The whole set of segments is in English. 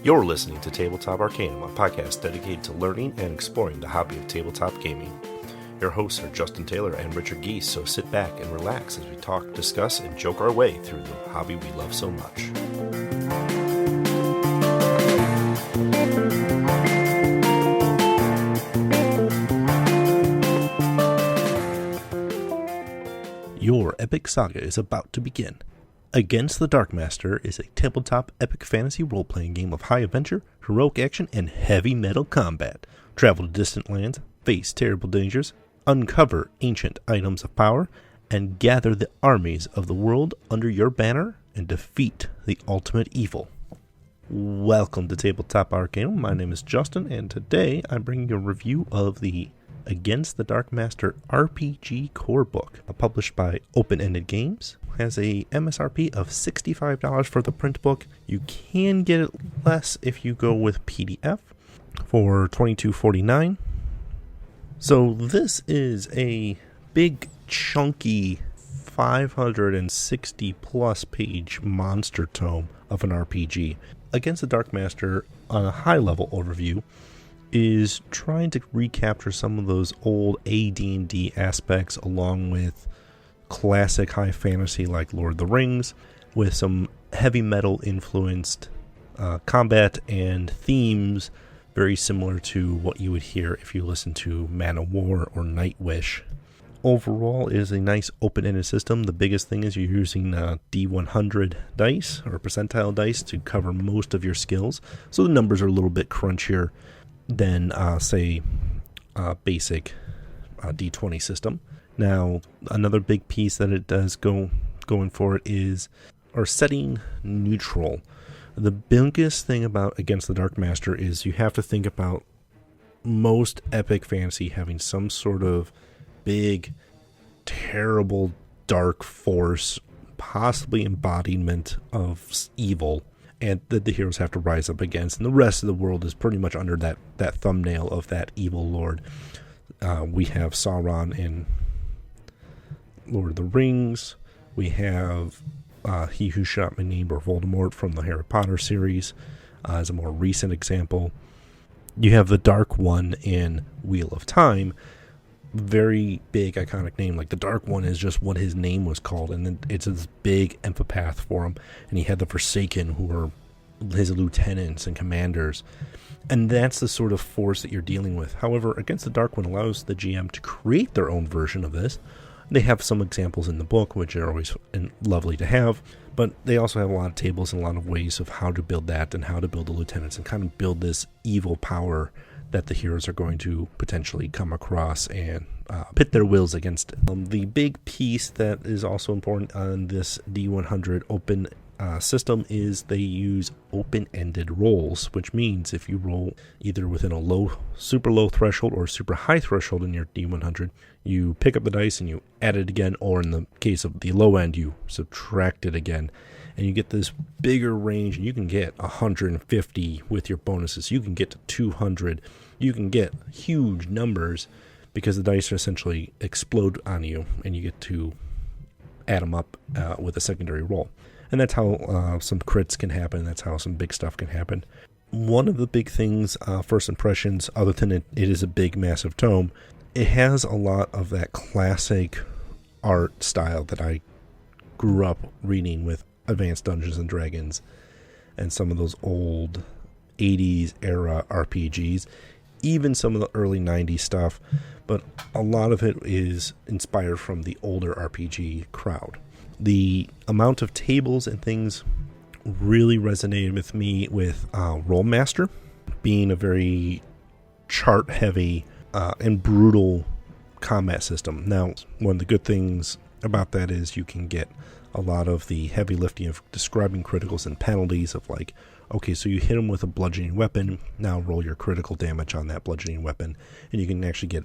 You're listening to Tabletop Arcanum, a podcast dedicated to learning and exploring the hobby of tabletop gaming. Your hosts are Justin Taylor and Richard Geese, so sit back and relax as we talk, discuss, and joke our way through the hobby we love so much. Your epic saga is about to begin. Against the Darkmaster is a tabletop epic fantasy role-playing game of high adventure, heroic action, and heavy metal combat. Travel to distant lands, face terrible dangers, uncover ancient items of power, and gather the armies of the world under your banner and defeat the ultimate evil. Welcome to Tabletop Arcanum. My name is Justin, and today I'm bringing you a review of the Against the Darkmaster RPG core book, published by Open-Ended Games. Has a MSRP of $65 for the print book. You can get it less if you go with PDF for $22.49. So this is a big, chunky, 560 plus page monster tome of an RPG. Against the Darkmaster, on a high level overview, is trying to recapture some of those old AD&D aspects along with classic high fantasy like Lord of the Rings, with some heavy metal influenced combat and themes very similar to what you would hear if you listen to Man of War or Nightwish. Overall, it is a nice open-ended system. The biggest thing is you're using D100 dice or percentile dice to cover most of your skills, so the numbers are a little bit crunchier than say basic D20 system. Now, another big piece that it does going for it is our setting neutral. The biggest thing about Against the Darkmaster is you have to think about most epic fantasy having some sort of big, terrible, dark force, possibly embodiment of evil, and that the heroes have to rise up against, and the rest of the world is pretty much under that thumbnail of that evil lord. We have Sauron in Lord of the Rings. We have He Who Shot My Neighbor Voldemort from the Harry Potter series as a more recent example. You have the Dark One in Wheel of Time. Very big, iconic name. Like, the Dark One is just what his name was called, and then it's this big empath for him. And he had the Forsaken, who were his lieutenants and commanders. And that's the sort of force that you're dealing with. However, Against the Dark One allows the GM to create their own version of this. They have some examples in the book, which are always lovely to have, but they also have a lot of tables and a lot of ways of how to build that and how to build the lieutenants and kind of build this evil power that the heroes are going to potentially come across and pit their wills against it. The big piece that is also important on this D100 open system is they use open-ended rolls, which means if you roll either within a super low threshold or super high threshold in your D100, you pick up the dice and you add it again, or in the case of the low end, you subtract it again, and you get this bigger range, and you can get 150 with your bonuses. You can get to 200. You can get huge numbers because the dice essentially explode on you, and you get to add them up with a secondary roll. And that's how some crits can happen. That's how some big stuff can happen. One of the big things, first impressions, other than it is a big, massive tome, it has a lot of that classic art style that I grew up reading with Advanced Dungeons & Dragons and some of those old 80s era RPGs, even some of the early 90s stuff, but a lot of it is inspired from the older RPG crowd. The amount of tables and things really resonated with me with Rollmaster, being a very chart-heavy and brutal combat system. Now, one of the good things about that is you can get a lot of the heavy lifting of describing criticals and penalties of like, okay, so you hit them with a bludgeoning weapon, now roll your critical damage on that bludgeoning weapon, and you can actually get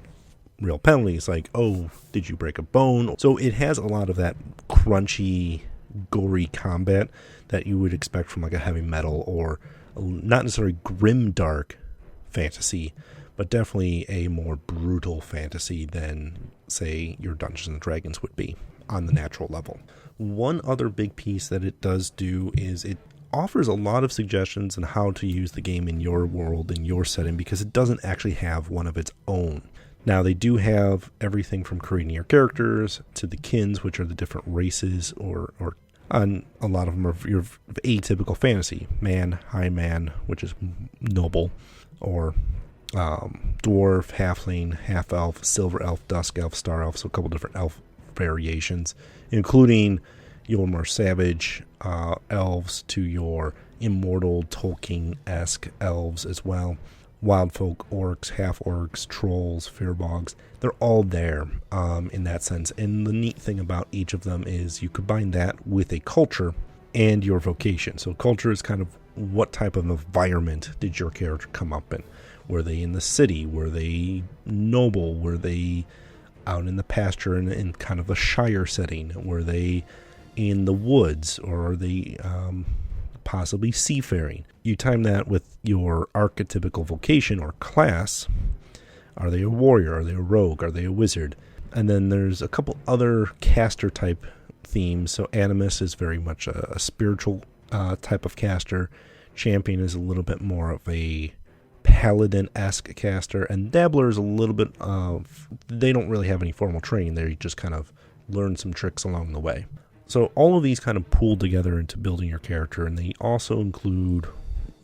real penalties like, oh, did you break a bone? So it has a lot of that crunchy, gory combat that you would expect from like a heavy metal or not necessarily grim dark fantasy, but definitely a more brutal fantasy than, say, your Dungeons and Dragons would be on the natural level. One other big piece that it does do is it offers a lot of suggestions on how to use the game in your world, in your setting, because it doesn't actually have one of its own. Now, they do have everything from creating your characters to the kins, which are the different races, or on a lot of them are your atypical fantasy. Man, high man, which is noble, or dwarf, halfling, half elf, silver elf, dusk elf, star elf, so a couple different elf variations, including your more savage elves to your immortal Tolkien-esque elves as well. Wild folk, orcs, half-orcs, trolls, firbolgs, they're all there in that sense. And the neat thing about each of them is you combine that with a culture and your vocation. So culture is kind of what type of environment did your character come up in? Were they in the city? Were they noble? Were they out in the pasture in kind of a shire setting? Were they in the woods? Or are they possibly seafaring? You time that with your archetypical vocation or class. Are they a warrior? Are they a rogue? Are they a wizard? And then there's a couple other caster type themes. So Animus is very much a spiritual type of caster. Champion is a little bit more of a paladin-esque caster. And Dabbler is a little bit of, they don't really have any formal training. They just kind of learn some tricks along the way. So all of these kind of pool together into building your character, and they also include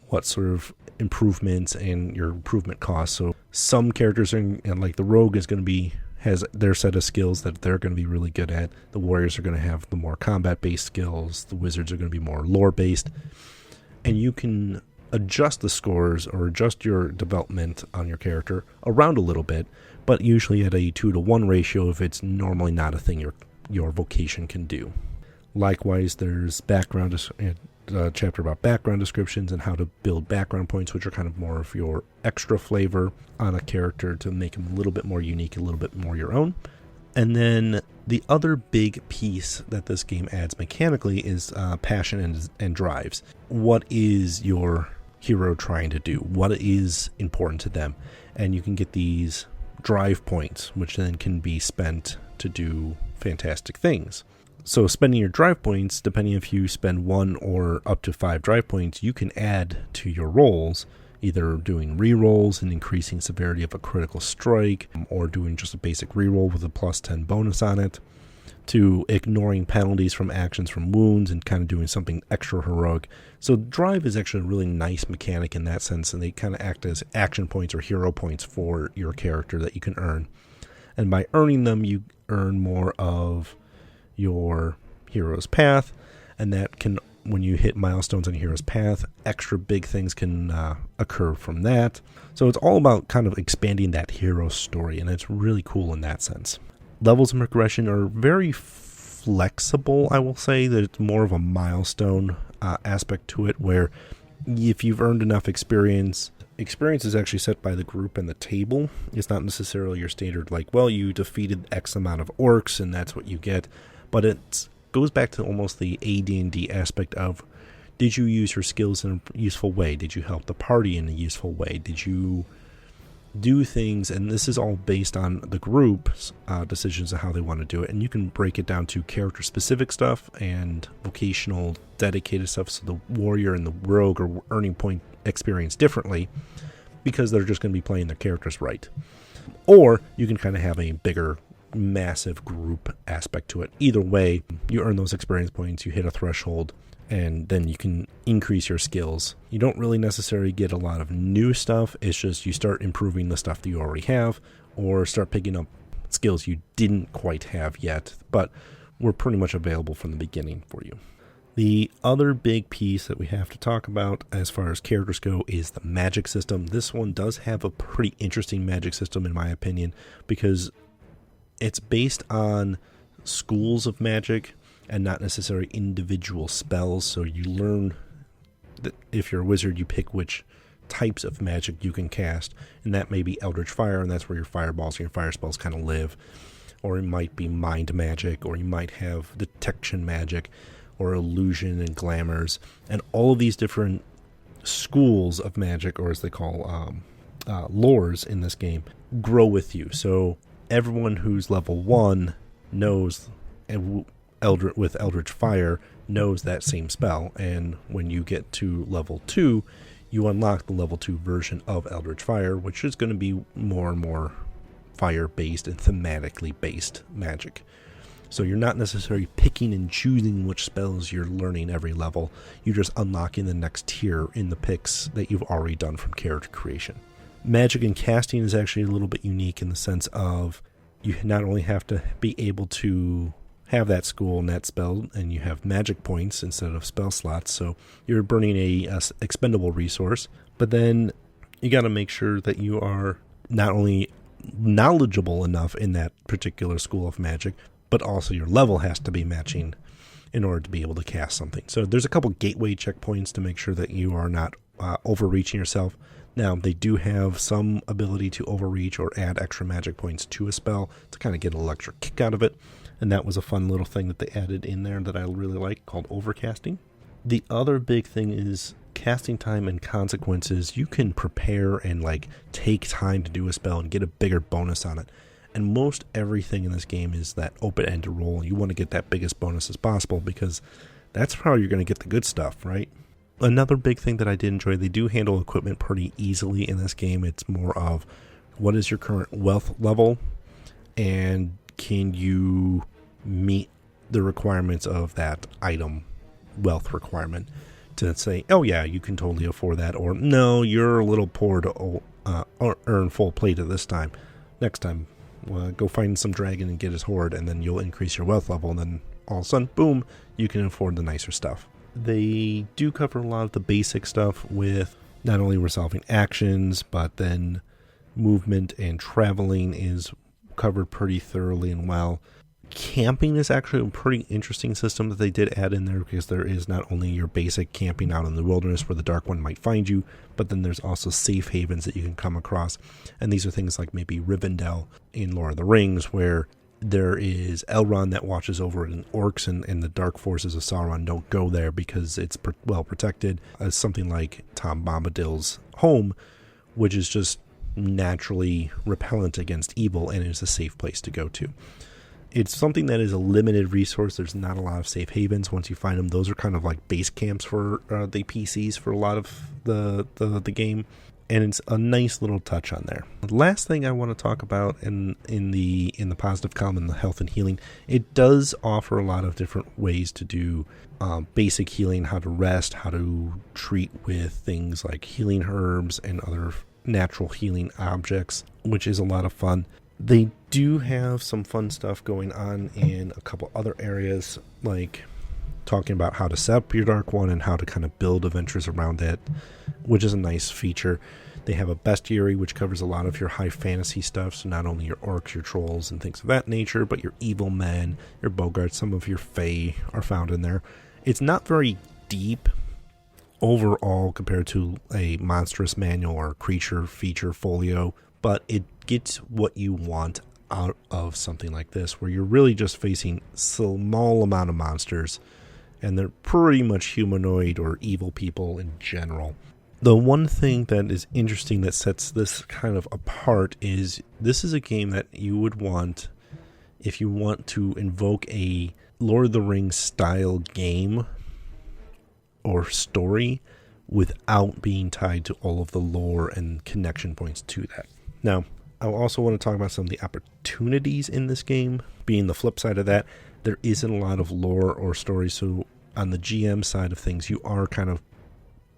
what sort of improvements and your improvement costs. So some characters are, and like the rogue is going to be, has their set of skills that they're going to be really good at. The warriors are going to have the more combat-based skills. The wizards are going to be more lore-based. And you can adjust the scores or adjust your development on your character around a little bit, but usually at a 2-to-1 ratio if it's normally not a thing your vocation can do. Likewise, there's chapter about background descriptions and how to build background points, which are kind of more of your extra flavor on a character to make them a little bit more unique, a little bit more your own. And then the other big piece that this game adds mechanically is passion and drives. What is your hero trying to do? What is important to them? And you can get these drive points, which then can be spent to do fantastic things. So spending your drive points, depending if you spend 1 or up to 5 drive points, you can add to your rolls, either doing re-rolls and increasing severity of a critical strike, or doing just a basic re-roll with a plus 10 bonus on it, to ignoring penalties from actions from wounds and kind of doing something extra heroic. So drive is actually a really nice mechanic in that sense, and they kind of act as action points or hero points for your character that you can earn. And by earning them, you earn more of your hero's path, and that can, when you hit milestones on your hero's path, extra big things can occur from that. So it's all about kind of expanding that hero story, and it's really cool in that sense. Levels of progression are very flexible, I will say. There's more of a milestone aspect to it, where if you've earned enough experience is actually set by the group and the table. It's not necessarily your standard, like, well, you defeated X amount of orcs and that's what you get. But it goes back to almost the AD&D aspect of, did you use your skills in a useful way? Did you help the party in a useful way? Did you do things? And this is all based on the group's decisions of how they want to do it. And you can break it down to character-specific stuff and vocational, dedicated stuff. So the warrior and the rogue are earning point experience differently because they're just going to be playing their characters right. Or you can kind of have a bigger, massive group aspect to it. Either way, you earn those experience points, you hit a threshold, and then you can increase your skills. You don't really necessarily get a lot of new stuff. It's just you start improving the stuff that you already have, or start picking up skills you didn't quite have yet, but were pretty much available from the beginning for you. The other big piece that we have to talk about as far as characters go is the magic system. This one does have a pretty interesting magic system in my opinion, because it's based on schools of magic and not necessarily individual spells. So you learn that if you're a wizard, you pick which types of magic you can cast, and that may be Eldritch Fire, and that's where your fireballs and your fire spells kind of live. Or it might be mind magic, or you might have detection magic, or illusion and glamours, and all of these different schools of magic, or as they call lores in this game, grow with you. So everyone who's level 1 knows with Eldritch Fire knows that same spell, and when you get to level 2, you unlock the level 2 version of Eldritch Fire, which is going to be more and more fire-based and thematically based magic. So you're not necessarily picking and choosing which spells you're learning every level. You're just unlocking the next tier in the picks that you've already done from character creation. Magic and casting is actually a little bit unique in the sense of you not only have to be able to have that school and that spell, and you have magic points instead of spell slots, so you're burning a expendable resource, but then you got to make sure that you are not only knowledgeable enough in that particular school of magic, but also your level has to be matching in order to be able to cast something. So there's a couple gateway checkpoints to make sure that you are not overreaching yourself. Now, they do have some ability to overreach or add extra magic points to a spell to kind of get an electric kick out of it. And that was a fun little thing that they added in there that I really like, called overcasting. The other big thing is casting time and consequences. You can prepare and take time to do a spell and get a bigger bonus on it. And most everything in this game is that open-ended roll. You want to get that biggest bonus as possible because that's how you're going to get the good stuff, right? Another big thing that I did enjoy, they do handle equipment pretty easily in this game. It's more of what is your current wealth level and can you meet the requirements of that item wealth requirement to say, oh yeah, you can totally afford that, or no, you're a little poor to earn full plate at this time. Next time, go find some dragon and get his horde, and then you'll increase your wealth level, and then all of a sudden, boom, you can afford the nicer stuff. They do cover a lot of the basic stuff with not only resolving actions, but then movement and traveling is covered pretty thoroughly and well. Camping is actually a pretty interesting system that they did add in there, because there is not only your basic camping out in the wilderness where the Dark One might find you, but then there's also safe havens that you can come across. And these are things like maybe Rivendell in Lord of the Rings, where there is Elrond that watches over it, and orcs and the dark forces of Sauron don't go there because it's well protected. As something like Tom Bombadil's home, which is just naturally repellent against evil and is a safe place to go to. It's something that is a limited resource. There's not a lot of safe havens. Once you find them, those are kind of like base camps for the PCs for a lot of the game, and it's a nice little touch on there. The last thing I want to talk about in the positive column, in the health and healing, it does offer a lot of different ways to do basic healing, how to rest, how to treat with things like healing herbs and other natural healing objects, which is a lot of fun. They do have some fun stuff going on in a couple other areas, like talking about how to set up your Dark One and how to kind of build adventures around it, which is a nice feature. They have a Bestiary, which covers a lot of your high fantasy stuff, so not only your orcs, your trolls, and things of that nature, but your evil men, your bogarts, some of your fae are found in there. It's not very deep overall compared to a monstrous manual or creature feature folio, but it gets what you want out of something like this, where you're really just facing small amount of monsters, and they're pretty much humanoid or evil people in general. The one thing that is interesting that sets this kind of apart is this is a game that you would want if you want to invoke a Lord of the Rings style game or story without being tied to all of the lore and connection points to that. Now, I also want to talk about some of the opportunities in this game. Being the flip side of that, there isn't a lot of lore or stories, so on the GM side of things, you are kind of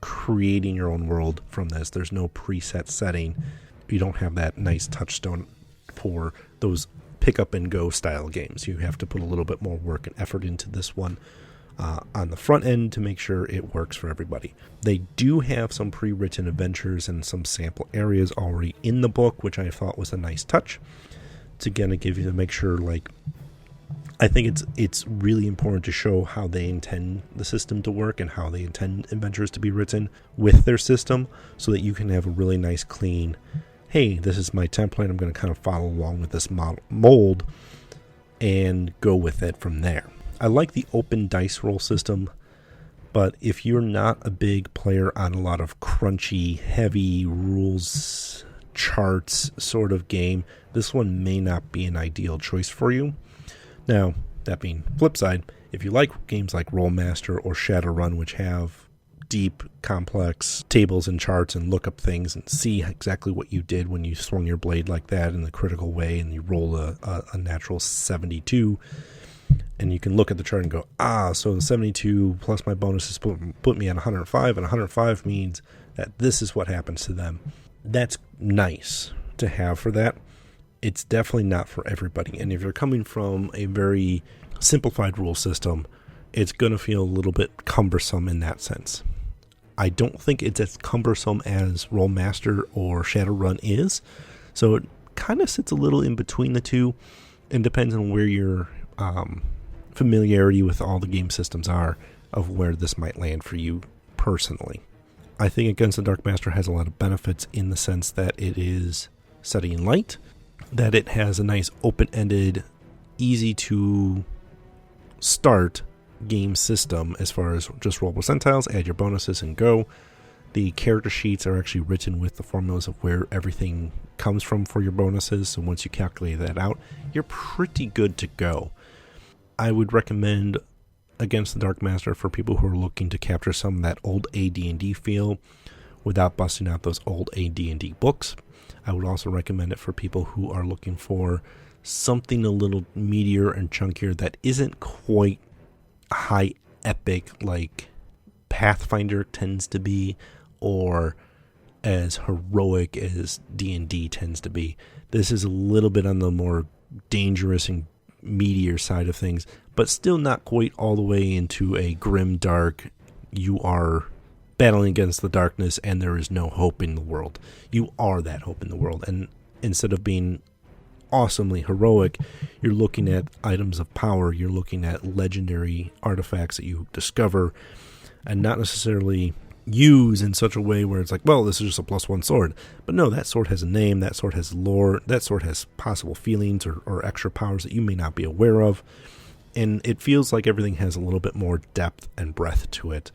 creating your own world from this. There's no preset setting. You don't have that nice touchstone for those pick up and go style games. You have to put a little bit more work and effort into this one on the front end to make sure it works for everybody. They do have some pre-written adventures and some sample areas already in the book, which I thought was a nice touch. It's again to give you to make sure, I think it's really important to show how they intend the system to work and how they intend adventures to be written with their system, so that you can have a really nice, clean, hey, this is my template, I'm going to kind of follow along with this mold and go with it from there. I like the open dice roll system, but if you're not a big player on a lot of crunchy, heavy rules, charts sort of game, this one may not be an ideal choice for you. Now, that being flip side, If you like games like Rollmaster or Shadowrun, which have deep, complex tables and charts and look up things and see exactly what you did when you swung your blade like that in the critical way and you roll a natural 72, and you can look at the chart and go, so the 72 plus my bonuses put me at 105, and 105 means that this is what happens to them. That's nice to have for that. It's definitely not for everybody, and if you're coming from a very simplified rule system, it's going to feel a little bit cumbersome in that sense. I don't think it's as cumbersome as Rollmaster or Shadowrun is, so it kind of sits a little in between the two, and depends on where your familiarity with all the game systems are, of where this might land for you personally. I think Against the Darkmaster has a lot of benefits in the sense that it is setting light, that it has a nice open-ended, easy to start game system as far as just roll percentiles, add your bonuses, and go. The character sheets are actually written with the formulas of where everything comes from for your bonuses, so once you calculate that out, you're pretty good to go. I would recommend Against the Darkmaster for people who are looking to capture some of that old AD&D feel without busting out those old AD&D books. I would also recommend it for people who are looking for something a little meatier and chunkier that isn't quite high epic like Pathfinder tends to be, or as heroic as D&D tends to be. This is a little bit on the more dangerous and meatier side of things, but still not quite all the way into a grim dark, you are battling against the darkness and there is no hope in the world. You are that hope in the world, and instead of being awesomely heroic, you're looking at items of power, you're looking at legendary artifacts that you discover and not necessarily use in such a way where it's like, well, this is just a +1 sword. But no, that sword has a name, that sword has lore, that sword has possible feelings or extra powers that you may not be aware of, and it feels like everything has a little bit more depth and breadth to it,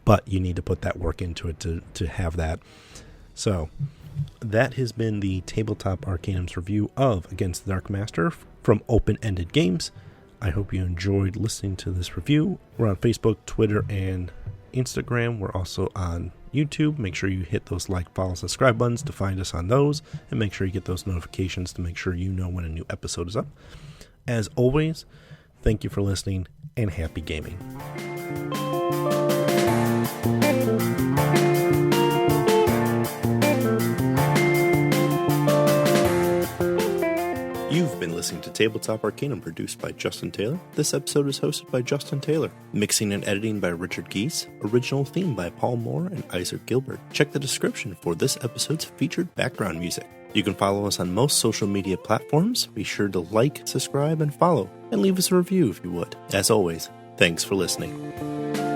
but you need to put that work into it to have that. So that has been the Tabletop Arcanum's review of Against the Darkmaster from Open Ended Games. I hope you enjoyed listening to this review. We're on Facebook, Twitter, and Instagram. We're also on YouTube. Make sure you hit those like, follow, subscribe buttons to find us on those, and make sure you get those notifications to make sure you know when a new episode is up. As always, thank you for listening, and happy gaming. You've been listening to Tabletop Arcanum, produced by Justin Taylor. This episode is hosted by Justin Taylor. Mixing and editing by Richard Geese. Original theme by Paul Moore and Isaac Gilbert. Check the description for this episode's featured background music. You can follow us on most social media platforms. Be sure to like, subscribe, and follow, and leave us a review if you would. As always, thanks for listening.